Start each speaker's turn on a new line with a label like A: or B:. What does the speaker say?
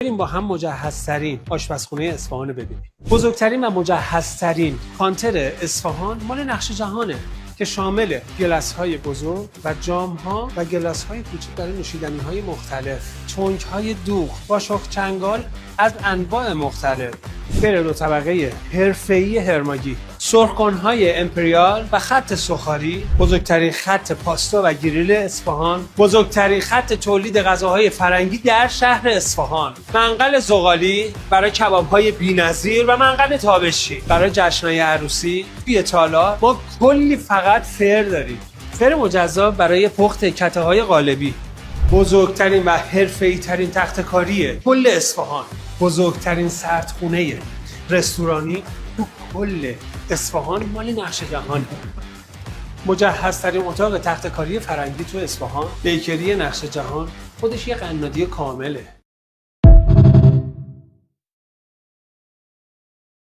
A: بریم با هم مجهزترین آشپزخونه اصفهان رو ببینیم. بزرگترین و مجهزترین کانتر اصفهان مال نقش جهانه که شامل گلس‌های بزرگ و جام‌ها و گلس‌های کوچک برای نوشیدنی‌های مختلف، چونک‌های دوغ با شخ چنگال از انواع مختلف، فر دو طبقه حرفه‌ای هرماگی، سرخ‌کن‌های امپریال و خط سوخاری، بزرگترین خط پاستا و گریل اصفهان، بزرگترین خط تولید غذاهای فرنگی در شهر اصفهان، منقل زغالی برای کباب‌های بی‌نظیر و منقل تابشی برای جشن‌های عروسی. توی تالار ما کلی فقط فر داریم. فر مجزا برای پخت کته‌های قالبی، بزرگترین و حرفه‌ای‌ترین تخته‌کاری کل اصفهان، بزرگترین سردخونه رستورانی تو کل اصفهان مال نقش جهان. مجهزترین اتاق تخته‌کاری فرنگی تو اصفهان، بیکری نقش جهان، خودش یه قنادی کامله.